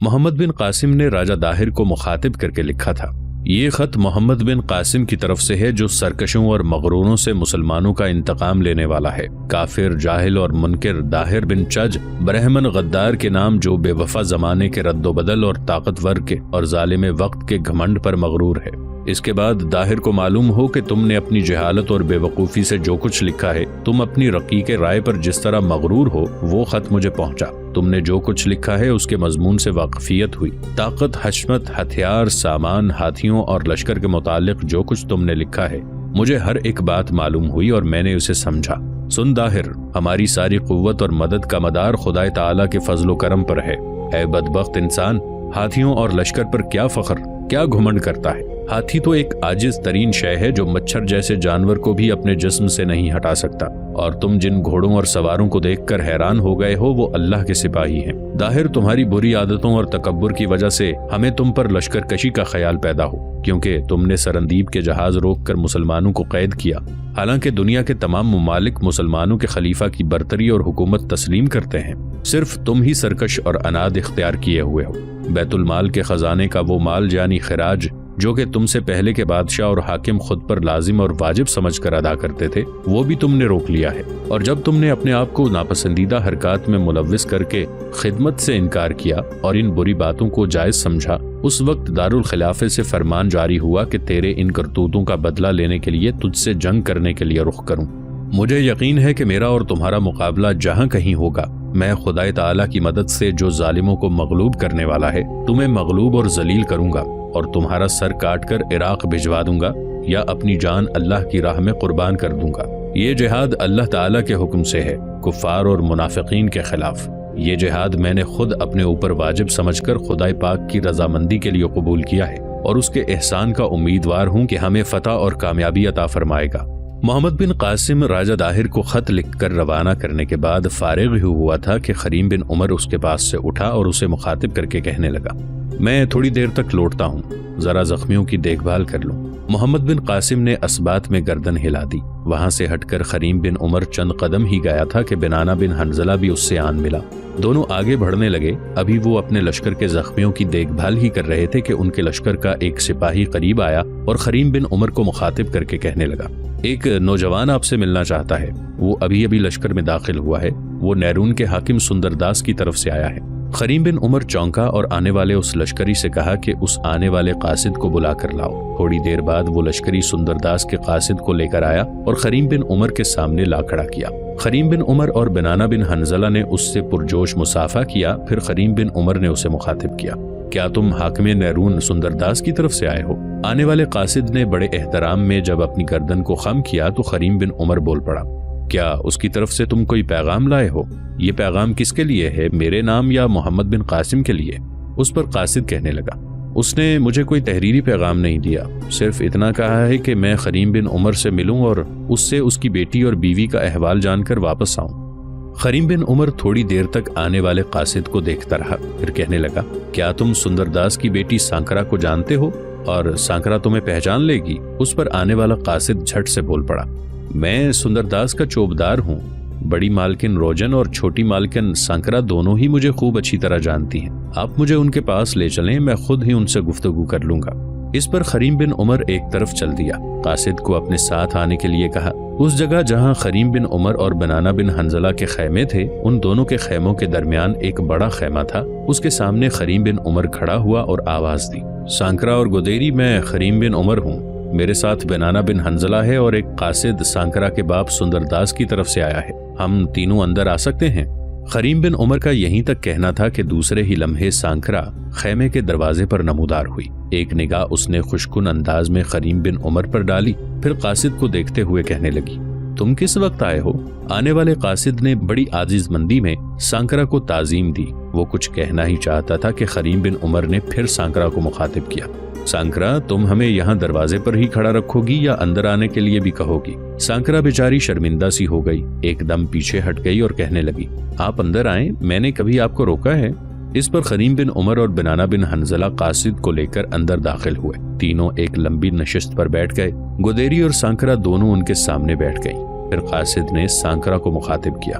محمد بن قاسم نے راجہ داہر کو مخاطب کر کے لکھا تھا، یہ خط محمد بن قاسم کی طرف سے ہے جو سرکشوں اور مغروروں سے مسلمانوں کا انتقام لینے والا ہے۔ کافر، جاہل اور منکر داہر بن چج، برہمن غدار کے نام جو بے وفا زمانے کے رد و بدل اور طاقتور کے اور ظالم وقت کے گھمنڈ پر مغرور ہے۔ اس کے بعد داہر کو معلوم ہو کہ تم نے اپنی جہالت اور بے وقوفی سے جو کچھ لکھا ہے، تم اپنی رقیق رائے پر جس طرح مغرور ہو، وہ خط مجھے پہنچا۔ تم نے جو کچھ لکھا ہے اس کے مضمون سے واقفیت ہوئی۔ طاقت، حشمت، ہتھیار، سامان، ہاتھیوں اور لشکر کے متعلق جو کچھ تم نے لکھا ہے، مجھے ہر ایک بات معلوم ہوئی اور میں نے اسے سمجھا۔ سن داہر، ہماری ساری قوت اور مدد کا مدار خدا تعالیٰ کے فضل و کرم پر ہے۔ اے بدبخت انسان، ہاتھیوں اور لشکر پر کیا فخر، کیا گھمنڈ کرتا ہے؟ ہاتھی تو ایک عاجز ترین شے ہے جو مچھر جیسے جانور کو بھی اپنے جسم سے نہیں ہٹا سکتا، اور تم جن گھوڑوں اور سواروں کو دیکھ کر حیران ہو گئے ہو وہ اللہ کے سپاہی ہیں۔ داہر، تمہاری بری عادتوں اور تکبر کی وجہ سے ہمیں تم پر لشکر کشی کا خیال پیدا ہو، کیونکہ تم نے سرندیب کے جہاز روک کر مسلمانوں کو قید کیا، حالانکہ دنیا کے تمام ممالک مسلمانوں کے خلیفہ کی برتری اور حکومت تسلیم کرتے ہیں۔ صرف تم ہی سرکش اور اناد اختیار کیے ہوئے ہو۔ بیت المال کے خزانے کا وہ مال یعنی خراج جو کہ تم سے پہلے کے بادشاہ اور حاکم خود پر لازم اور واجب سمجھ کر ادا کرتے تھے، وہ بھی تم نے روک لیا ہے۔ اور جب تم نے اپنے آپ کو ناپسندیدہ حرکات میں ملوث کر کے خدمت سے انکار کیا اور ان بری باتوں کو جائز سمجھا، اس وقت دارالخلافے سے فرمان جاری ہوا کہ تیرے ان کرتوتوں کا بدلہ لینے کے لیے تجھ سے جنگ کرنے کے لیے رخ کروں۔ مجھے یقین ہے کہ میرا اور تمہارا مقابلہ جہاں کہیں ہوگا، میں خدا تعالیٰ کی مدد سے جو ظالموں کو مغلوب کرنے والا ہے، تمہیں مغلوب اور ذلیل کروں گا اور تمہارا سر کاٹ کر عراق بھجوا دوں گا یا اپنی جان اللہ کی راہ میں قربان کر دوں گا۔ یہ جہاد اللہ تعالیٰ کے حکم سے ہے، کفار اور منافقین کے خلاف۔ یہ جہاد میں نے خود اپنے اوپر واجب سمجھ کر خدا پاک کی رضامندی کے لیے قبول کیا ہے، اور اس کے احسان کا امیدوار ہوں کہ ہمیں فتح اور کامیابی عطا فرمائے گا۔ محمد بن قاسم راجہ داہر کو خط لکھ کر روانہ کرنے کے بعد فارغ ہی ہوا تھا کہ خریم بن عمر اس کے پاس سے اٹھا اور اسے مخاطب کر کے کہنے لگا، میں تھوڑی دیر تک لوٹتا ہوں، ذرا زخمیوں کی دیکھ بھال کر لوں۔ محمد بن قاسم نے اسبات میں گردن ہلا دی۔ وہاں سے ہٹ کر خریم بن عمر چند قدم ہی گیا تھا کہ بنانہ بن حنظلہ بھی اس سے آن ملا۔ دونوں آگے بڑھنے لگے۔ ابھی وہ اپنے لشکر کے زخمیوں کی دیکھ بھال ہی کر رہے تھے کہ ان کے لشکر کا ایک سپاہی قریب آیا اور خریم بن عمر کو مخاطب کر کے کہنے لگا، ایک نوجوان آپ سے ملنا چاہتا ہے، وہ ابھی لشکر میں داخل ہوا ہے، وہ نیرون کے حاکم سندرداس کی طرف سے آیا ہے۔ خریم بن عمر چونکا اور آنے والے اس لشکری سے کہا کہ اس آنے والے قاصد کو بلا کر لاؤ۔ تھوڑی دیر بعد وہ لشکری سندرداس کے قاصد کو لے کر آیا اور خریم بن عمر کے سامنے لا کھڑا کیا۔ خریم بن عمر اور بنانہ بن حنظلہ نے اس سے پرجوش مصافحہ کیا۔ پھر خریم بن عمر نے اسے مخاطب کیا، کیا تم حاکم نیرون سندرداس کی طرف سے آئے ہو؟ آنے والے قاصد نے بڑے احترام میں جب اپنی گردن کو خم کیا تو خریم بن عمر بول پڑا، کیا اس کی طرف سے تم کوئی پیغام لائے ہو؟ یہ پیغام کس کے لیے ہے، میرے نام یا محمد بن قاسم کے لیے؟ اس پر قاصد کہنے لگا، اس نے مجھے کوئی تحریری پیغام نہیں دیا، صرف اتنا کہا ہے کہ میں خریم بن عمر سے ملوں اور اس سے اس کی بیٹی اور بیوی کا احوال جان کر واپس آؤں۔ خریم بن عمر تھوڑی دیر تک آنے والے قاصد کو دیکھتا رہا، پھر کہنے لگا، کیا تم سندرداس کی بیٹی سانکرا کو جانتے ہو اور سانکرا تمہیں پہچان لے گی؟ اس پر آنے والا قاصد جھٹ سے بول پڑا، میں سندرداس کا چوبدار ہوں، بڑی مالکن روجن اور چھوٹی مالکن سانکرا دونوں ہی مجھے خوب اچھی طرح جانتی ہیں، آپ مجھے ان کے پاس لے چلیں، میں خود ہی ان سے گفتگو کر لوں گا۔ اس پر خریم بن عمر ایک طرف چل دیا، قاصد کو اپنے ساتھ آنے کے لیے کہا۔ اس جگہ جہاں خریم بن عمر اور بنانہ بن حنظلہ کے خیمے تھے، ان دونوں کے خیموں کے درمیان ایک بڑا خیمہ تھا۔ اس کے سامنے خریم بن عمر کھڑا ہوا اور آواز دی، سانکرا اور گدیری، میں خریم بن عمر ہوں، میرے ساتھ بنانہ بن حنظلہ ہے اور ایک قاصد سانکرا کے باپ سندرداس کی طرف سے آیا ہے، ہم تینوں اندر آ سکتے ہیں؟ خریم بن عمر کا یہیں تک کہنا تھا کہ دوسرے ہی لمحے سانکرا خیمے کے دروازے پر نمودار ہوئی۔ ایک نگاہ اس نے خوشکن انداز میں خریم بن عمر پر ڈالی، پھر قاصد کو دیکھتے ہوئے کہنے لگی، تم کس وقت آئے ہو؟ آنے والے قاصد نے بڑی عاجز مندی میں سانکرا کو تعظیم دی۔ وہ کچھ کہنا ہی چاہتا تھا کہ خریم بن عمر نے پھر سانکرا کو مخاطب کیا، سانکرا تم ہمیں یہاں دروازے پر ہی کھڑا رکھو گی یا اندر آنے کے لیے بھی کہو گی؟ سانکرا بیچاری شرمندہ سی ہو گئی، ایک دم پیچھے ہٹ گئی اور کہنے لگی، آپ اندر آئیں، میں نے کبھی آپ کو روکا ہے؟ اس پر خریم بن عمر اور بنانہ بن حنظلہ قاصد کو لے کر اندر داخل ہوئے۔ تینوں ایک لمبی نشست پر بیٹھ گئے، گدیری اور سانکرا دونوں ان کے سامنے بیٹھ گئیں۔ پھر قاصد نے سانکرا کو مخاطب کیا،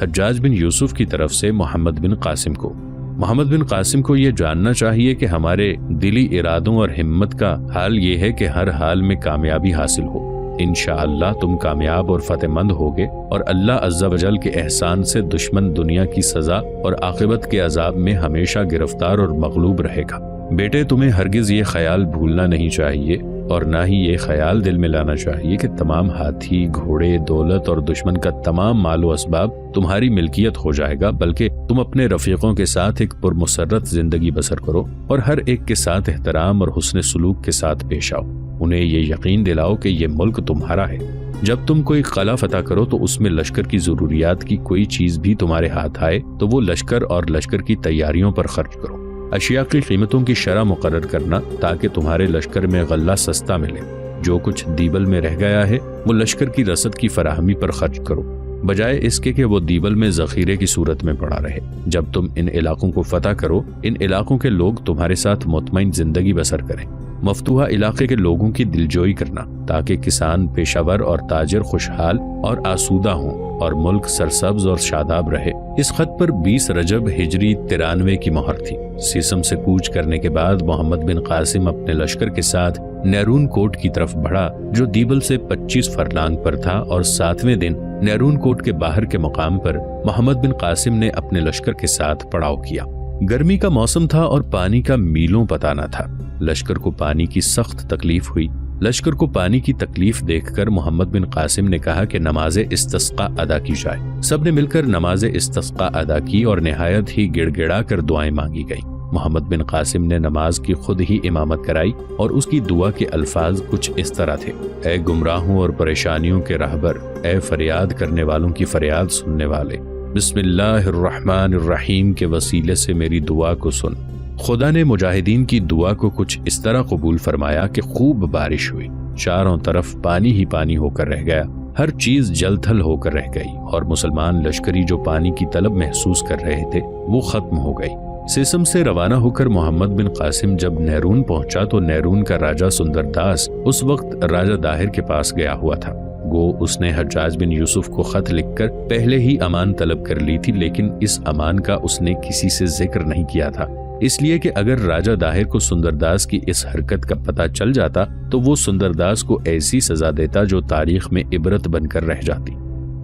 حجاج بن یوسف کی طرف سے محمد بن قاسم کو۔ محمد بن قاسم کو یہ جاننا چاہیے کہ ہمارے دلی ارادوں اور ہمت کا حال یہ ہے کہ ہر حال میں کامیابی حاصل ہو۔ انشاءاللہ تم کامیاب اور فتح مند ہوگے، اور اللہ عز و جل کے احسان سے دشمن دنیا کی سزا اور عاقبت کے عذاب میں ہمیشہ گرفتار اور مغلوب رہے گا۔ بیٹے، تمہیں ہرگز یہ خیال بھولنا نہیں چاہیے، اور نہ ہی یہ خیال دل میں لانا چاہیے کہ تمام ہاتھی، گھوڑے، دولت اور دشمن کا تمام مال و اسباب تمہاری ملکیت ہو جائے گا، بلکہ تم اپنے رفیقوں کے ساتھ ایک پرمسرت زندگی بسر کرو اور ہر ایک کے ساتھ احترام اور حسن سلوک کے ساتھ پیش آؤ۔ انہیں یہ یقین دلاؤ کہ یہ ملک تمہارا ہے۔ جب تم کوئی قلعہ فتح کرو تو اس میں لشکر کی ضروریات کی کوئی چیز بھی تمہارے ہاتھ آئے تو وہ لشکر اور لشکر کی تیاریوں پر خرچ کرو۔ اشیاء کی قیمتوں کی شرح مقرر کرنا تاکہ تمہارے لشکر میں غلہ سستا ملے۔ جو کچھ دیبل میں رہ گیا ہے وہ لشکر کی رسد کی فراہمی پر خرچ کرو، بجائے اس کے کہ وہ دیبل میں ذخیرے کی صورت میں پڑا رہے۔ جب تم ان علاقوں کو فتح کرو، ان علاقوں کے لوگ تمہارے ساتھ مطمئن زندگی بسر کریں۔ مفتوحہ علاقے کے لوگوں کی دلجوئی کرنا تاکہ کسان، پیشہ ور اور تاجر خوشحال اور آسودہ ہوں اور ملک سرسبز اور شاداب رہے۔ اس خط پر 20 رجب ہجری 93 کی مہر تھی۔ سیسم سے کوچ کرنے کے بعد محمد بن قاسم اپنے لشکر کے ساتھ نیرون کوٹ کی طرف بڑھا، جو دیبل سے 25 فرلانگ پر تھا، اور 7ویں دن نیرون کوٹ کے باہر کے مقام پر محمد بن قاسم نے اپنے لشکر کے ساتھ پڑاؤ کیا۔ گرمی کا موسم تھا اور پانی کا میلوں پتہ نہ تھا۔ لشکر کو پانی کی سخت تکلیف ہوئی۔ لشکر کو پانی کی تکلیف دیکھ کر محمد بن قاسم نے کہا کہ نماز استسقاء ادا کی جائے۔ سب نے مل کر نماز استسقاء ادا کی اور نہایت ہی گڑ گڑا کر دعائیں مانگی گئیں۔ محمد بن قاسم نے نماز کی خود ہی امامت کرائی اور اس کی دعا کے الفاظ کچھ اس طرح تھے: اے گمراہوں اور پریشانیوں کے رہبر، اے فریاد کرنے والوں کی فریاد سننے والے، بسم اللہ الرحمن الرحیم کے وسیلے سے میری دعا کو سن۔ خدا نے مجاہدین کی دعا کو کچھ اس طرح قبول فرمایا کہ خوب بارش ہوئی، چاروں طرف پانی ہی پانی ہو کر رہ گیا، ہر چیز جل تھل ہو کر رہ گئی، اور مسلمان لشکری جو پانی کی طلب محسوس کر رہے تھے وہ ختم ہو گئی۔ سیسم سے روانہ ہو کر محمد بن قاسم جب نیرون پہنچا تو نیرون کا راجہ سندر داس اس وقت راجہ داہر کے پاس گیا ہوا تھا۔ گو اس نے حجاج بن یوسف کو خط لکھ کر پہلے ہی امان طلب کر لی تھی، لیکن اس امان کا اس نے کسی سے ذکر نہیں کیا تھا، اس لیے کہ اگر راجہ داہر کو سندر داس کی اس حرکت کا پتہ چل جاتا تو وہ سندر داس کو ایسی سزا دیتا جو تاریخ میں عبرت بن کر رہ جاتی۔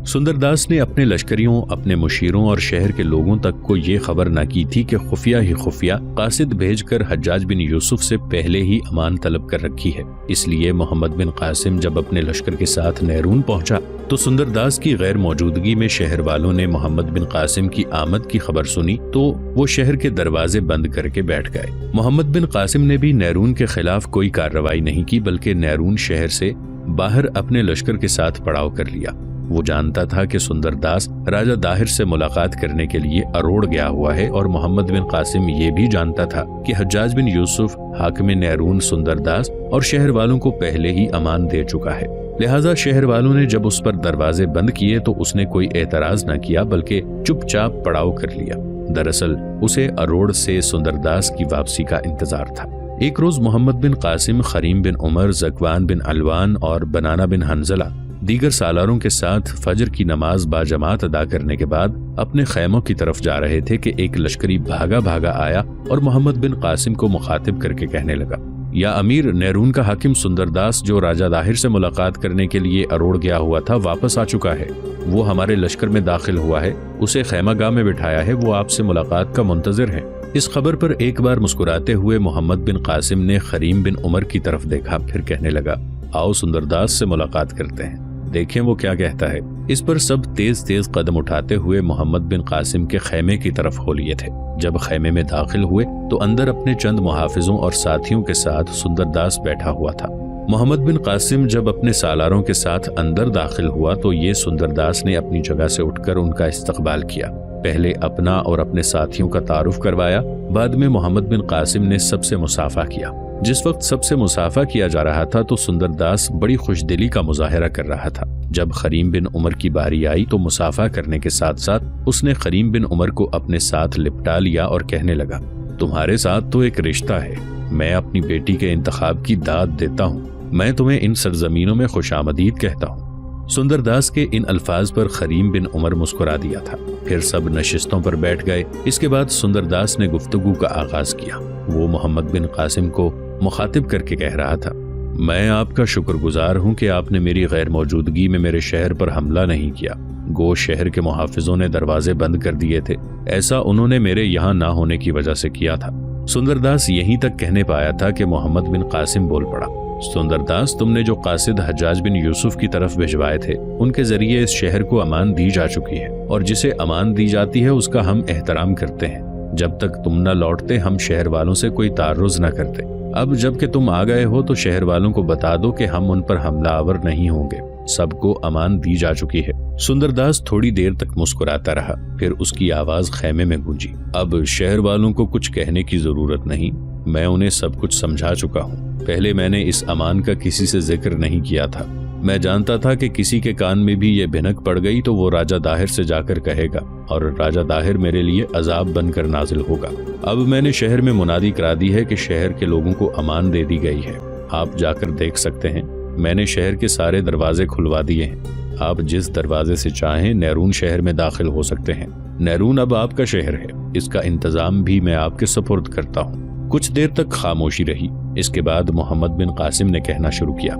سندر داس نے اپنے لشکریوں، اپنے مشیروں اور شہر کے لوگوں تک کو یہ خبر نہ کی تھی کہ خفیہ ہی خفیہ قاصد بھیج کر حجاج بن یوسف سے پہلے ہی امان طلب کر رکھی ہے۔ اس لیے محمد بن قاسم جب اپنے لشکر کے ساتھ نیرون پہنچا تو سندر داس کی غیر موجودگی میں شہر والوں نے محمد بن قاسم کی آمد کی خبر سنی تو وہ شہر کے دروازے بند کر کے بیٹھ گئے۔ محمد بن قاسم نے بھی نیرون کے خلاف کوئی کارروائی نہیں کی، بلکہ نیرون شہر سے باہر اپنے لشکر کے ساتھ پڑاؤ کر لیا۔ وہ جانتا تھا کہ سندر داس راجہ داہر سے ملاقات کرنے کے لیے اروڑ گیا ہوا ہے، اور محمد بن قاسم یہ بھی جانتا تھا کہ حجاج بن یوسف حاکم نیرون سندر داس اور شہر والوں کو پہلے ہی امان دے چکا ہے، لہٰذا شہر والوں نے جب اس پر دروازے بند کیے تو اس نے کوئی اعتراض نہ کیا، بلکہ چپ چاپ پڑاؤ کر لیا۔ دراصل اسے اروڑ سے سندر داس کی واپسی کا انتظار تھا۔ ایک روز محمد بن قاسم، خریم بن عمر، زکوان بن علوان اور بنانا بن حنزلہ دیگر سالاروں کے ساتھ فجر کی نماز باجماعت ادا کرنے کے بعد اپنے خیموں کی طرف جا رہے تھے کہ ایک لشکری بھاگا بھاگا آیا اور محمد بن قاسم کو مخاطب کر کے کہنے لگا: یا امیر، نیرون کا حاکم سندر داس جو راجہ داہر سے ملاقات کرنے کے لیے اروڑ گیا ہوا تھا واپس آ چکا ہے، وہ ہمارے لشکر میں داخل ہوا ہے، اسے خیمہ گاہ میں بٹھایا ہے، وہ آپ سے ملاقات کا منتظر ہے۔ اس خبر پر ایک بار مسکراتے ہوئے محمد بن قاسم نے خریم بن عمر کی طرف دیکھا، پھر کہنے لگا: آؤ سندر داس سے ملاقات کرتے ہیں، دیکھیں وہ کیا کہتا ہے۔ اس پر سب تیز تیز قدم اٹھاتے ہوئے محمد بن قاسم کے خیمے کی طرف ہو لیے تھے۔ جب خیمے میں داخل ہوئے تو اندر اپنے چند محافظوں اور ساتھیوں کے ساتھ سندر داس بیٹھا ہوا تھا۔ محمد بن قاسم جب اپنے سالاروں کے ساتھ اندر داخل ہوا تو یہ سندر داس نے اپنی جگہ سے اٹھ کر ان کا استقبال کیا، پہلے اپنا اور اپنے ساتھیوں کا تعارف کروایا، بعد میں محمد بن قاسم نے سب سے مصافحہ کیا۔ جس وقت سب سے مصافحہ کیا جا رہا تھا تو سندر داس بڑی خوش دلی کا مظاہرہ کر رہا تھا۔ جب خریم بن عمر کی باری آئی تو مصافحہ کرنے کے ساتھ ساتھ اس نے خریم بن عمر کو اپنے ساتھ لپٹا لیا اور کہنے لگا: تمہارے ساتھ تو ایک رشتہ ہے، میں اپنی بیٹی کے انتخاب کی داد دیتا ہوں، میں تمہیں ان سرزمینوں میں خوش آمدید کہتا ہوں۔ سندر داس کے ان الفاظ پر خریم بن عمر مسکرا دیا تھا۔ پھر سب نشستوں پر بیٹھ گئے۔ اس کے بعد سندر داس نے گفتگو کا آغاز کیا۔ وہ محمد بن قاسم کو مخاطب کر کے کہہ رہا تھا، میں آپ کا شکر گزار ہوں کہ آپ نے میری غیر موجودگی میں میرے شہر پر حملہ نہیں کیا۔ گو شہر کے محافظوں نے دروازے بند کر دیے تھے، ایسا انہوں نے میرے یہاں نہ ہونے کی وجہ سے کیا تھا۔ سندر داس یہیں تک کہنے پایا تھا کہ محمد بن قاسم بول پڑا، سندر داس، تم نے جو قاصد حجاج بن یوسف کی طرف بھجوائے تھے ان کے ذریعے اس شہر کو امان دی جا چکی ہے، اور جسے امان دی جاتی ہے اس کا ہم احترام کرتے ہیں۔ جب تک تم نہ لوٹتے ہم شہر والوں سے کوئی تعرض نہ کرتے۔ اب جب کہ تم آ گئے ہو تو شہر والوں کو بتا دو کہ ہم ان پر حملہ آور نہیں ہوں گے، سب کو امان دی جا چکی ہے۔ سندر داس تھوڑی دیر تک مسکراتا رہا، پھر اس کی آواز خیمے میں گونجی، اب شہر والوں کو کچھ کہنے کی ضرورت نہیں، میں انہیں سب کچھ سمجھا چکا ہوں۔ پہلے میں نے اس امان کا کسی سے ذکر نہیں کیا تھا، میں جانتا تھا کہ کسی کے کان میں بھی یہ بھنک پڑ گئی تو وہ راجہ داہر سے جا کر کہے گا، اور راجہ داہر میرے لیے عذاب بن کر نازل ہوگا۔ اب میں نے شہر میں منادی کرا دی ہے کہ شہر کے لوگوں کو امان دے دی گئی ہے، آپ جا کر دیکھ سکتے ہیں۔ میں نے شہر کے سارے دروازے کھلوا دیے ہیں، آپ جس دروازے سے چاہیں نیرون شہر میں داخل ہو سکتے ہیں۔ نیرون اب آپ کا شہر ہے، اس کا انتظام بھی میں آپ کے سپرد کرتا ہوں۔ کچھ دیر تک خاموشی رہی۔ اس کے بعد محمد بن قاسم نے کہنا شروع کیا،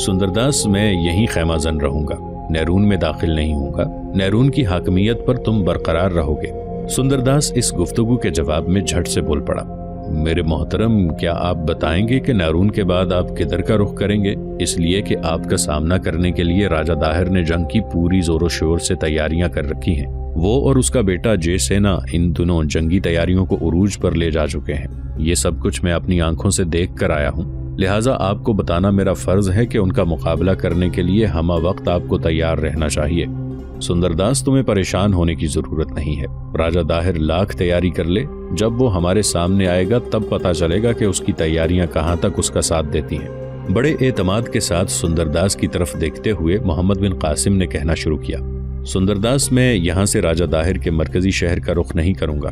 سندر داس، میں یہیں خیمہ زن رہوں گا، نیرون میں داخل نہیں ہوں گا، نیرون کی حاکمیت پر تم برقرار رہو گے۔ سندر داس اس گفتگو کے جواب میں جھٹ سے بول پڑا، میرے محترم، کیا آپ بتائیں گے کہ نیرون کے بعد آپ کدھر کا رخ کریں گے؟ اس لیے کہ آپ کا سامنا کرنے کے لیے راجہ داہر نے جنگ کی پوری زور و شور سے تیاریاں کر رکھی ہیں۔ وہ اور اس کا بیٹا جے سینا ان دنوں جنگی تیاریوں کو عروج پر لے جا چکے ہیں۔ یہ سب کچھ میں اپنی آنکھوں سے دیکھ کر آیا ہوں، لہٰذا آپ کو بتانا میرا فرض ہے کہ ان کا مقابلہ کرنے کے لیے ہمہ وقت آپ کو تیار رہنا چاہیے۔ سندر داس، تمہیں پریشان ہونے کی ضرورت نہیں ہے، راجہ داہر لاکھ تیاری کر لے، جب وہ ہمارے سامنے آئے گا تب پتہ چلے گا کہ اس کی تیاریاں کہاں تک اس کا ساتھ دیتی ہیں۔ بڑے اعتماد کے ساتھ سندر داس کی طرف دیکھتے ہوئے محمد بن قاسم نے کہنا شروع کیا، سندر داس، میں یہاں سے راجہ داہر کے مرکزی شہر کا رخ نہیں کروں گا۔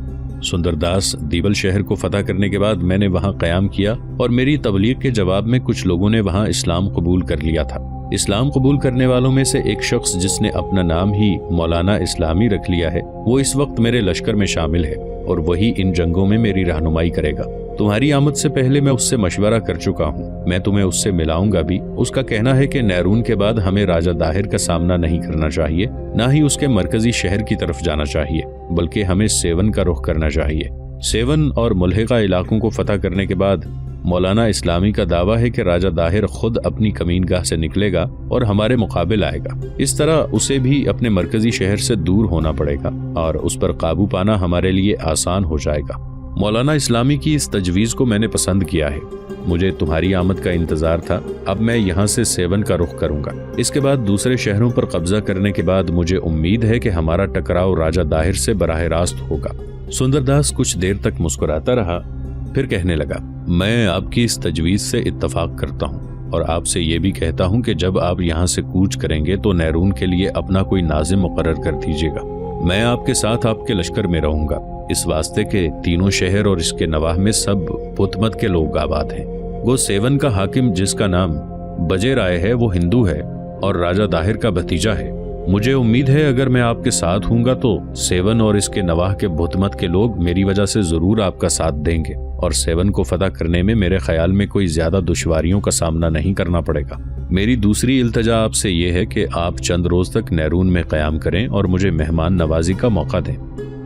سندر داس، دیول شہر کو فتح کرنے کے بعد میں نے وہاں قیام کیا، اور میری تبلیغ کے جواب میں کچھ لوگوں نے وہاں اسلام قبول کر لیا تھا۔ اسلام قبول کرنے والوں میں سے ایک شخص جس نے اپنا نام ہی مولانا اسلامی رکھ لیا ہے، وہ اس وقت میرے لشکر میں شامل ہے، اور وہی ان جنگوں میں میری رہنمائی کرے گا۔ تمہاری آمد سے پہلے میں اس سے مشورہ کر چکا ہوں، میں تمہیں اس سے ملاؤں گا بھی۔ اس کا کہنا ہے کہ نیرون کے بعد ہمیں راجہ داہر کا سامنا نہیں کرنا چاہیے، نہ ہی اس کے مرکزی شہر کی طرف جانا چاہیے، بلکہ ہمیں سیون کا رخ کرنا چاہیے۔ سیون اور ملحقہ علاقوں کو فتح کرنے کے بعد مولانا اسلامی کا دعویٰ ہے کہ راجہ داہر خود اپنی کمین گاہ سے نکلے گا اور ہمارے مقابل آئے گا۔ اس طرح اسے بھی اپنے مرکزی شہر سے دور ہونا پڑے گا، اور اس پر قابو پانا ہمارے لیے آسان ہو جائے گا۔ مولانا اسلامی کی اس تجویز کو میں نے پسند کیا ہے، مجھے تمہاری آمد کا انتظار تھا، اب میں یہاں سے سیون کا رخ کروں گا۔ اس کے بعد دوسرے شہروں پر قبضہ کرنے کے بعد مجھے امید ہے کہ ہمارا ٹکراؤ راجہ داہر سے براہ راست ہوگا۔ سندر داس کچھ دیر تک مسکراتا رہا، پھر کہنے لگا، میں آپ کی اس تجویز سے اتفاق کرتا ہوں، اور آپ سے یہ بھی کہتا ہوں کہ جب آپ یہاں سے کوچ کریں گے تو نیرون کے لیے اپنا کوئی ناظم مقرر کر دیجیے گا۔ میں آپ کے ساتھ آپ کے لشکر میں رہوں گا، اس واسطے کہ تینوں شہر اور اس کے نواح میں سب بت مت کے لوگ آباد ہیں۔ وہ سیون کا حاکم جس کا نام بجے رائے ہے وہ ہندو ہے اور راجہ داہر کا بھتیجا ہے۔ مجھے امید ہے اگر میں آپ کے ساتھ ہوں گا تو سیون اور اس کے نواح کے بت مت کے لوگ میری وجہ سے ضرور آپ کا ساتھ دیں گے، اور سیون کو فتح کرنے میں میرے خیال میں کوئی زیادہ دشواریوں کا سامنا نہیں کرنا پڑے گا۔ میری دوسری التجا آپ سے یہ ہے کہ آپ چند روز تک نیرون میں قیام کریں اور مجھے مہمان نوازی کا موقع دیں۔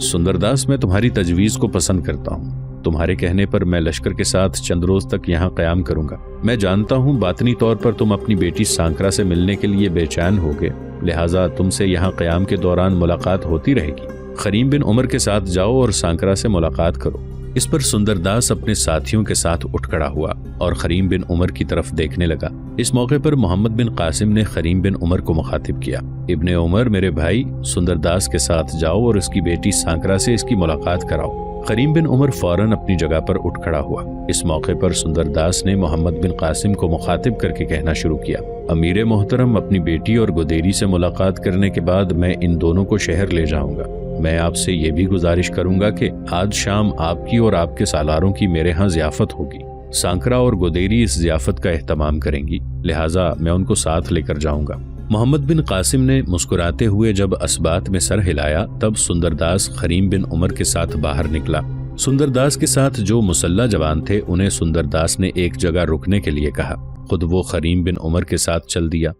سندر داس، میں تمہاری تجویز کو پسند کرتا ہوں، تمہارے کہنے پر میں لشکر کے ساتھ چند روز تک یہاں قیام کروں گا۔ میں جانتا ہوں باطنی طور پر تم اپنی بیٹی سانکرا سے ملنے کے لیے بے چین ہوگے، لہٰذا تم سے یہاں قیام کے دوران ملاقات ہوتی رہے گی۔ خریم بن عمر کے ساتھ جاؤ اور سانکرا سے ملاقات کرو۔ اس پر سندر داس اپنے ساتھیوں کے ساتھ اٹھ کھڑا ہوا اور خریم بن عمر کی طرف دیکھنے لگا۔ اس موقع پر محمد بن قاسم نے خریم بن عمر کو مخاطب کیا، ابن عمر، میرے بھائی، سندر داس کے ساتھ جاؤ اور اس کی بیٹی سانکرا سے اس کی ملاقات کراؤ۔ خریم بن عمر فوراً اپنی جگہ پر اٹھ کھڑا ہوا۔ اس موقع پر سندر داس نے محمد بن قاسم کو مخاطب کر کے کہنا شروع کیا، امیر محترم، اپنی بیٹی اور گدیری سے ملاقات کرنے کے بعد میں ان دونوں کو شہر لے جاؤں گا۔ میں آپ سے یہ بھی گزارش کروں گا کہ آج شام آپ کی اور آپ کے سالاروں کی میرے ہاں ضیافت ہوگی۔ سانکرا اور گدیری اس ضیافت کا اہتمام کریں گی، لہٰذا میں ان کو ساتھ لے کر جاؤں گا۔ محمد بن قاسم نے مسکراتے ہوئے جب اسبات میں سر ہلایا تب سندرداس خریم بن عمر کے ساتھ باہر نکلا۔ سندرداس کے ساتھ جو مسلح جوان تھے انہیں سندرداس نے ایک جگہ رکنے کے لیے کہا، خود وہ خریم بن عمر کے ساتھ چل دیا۔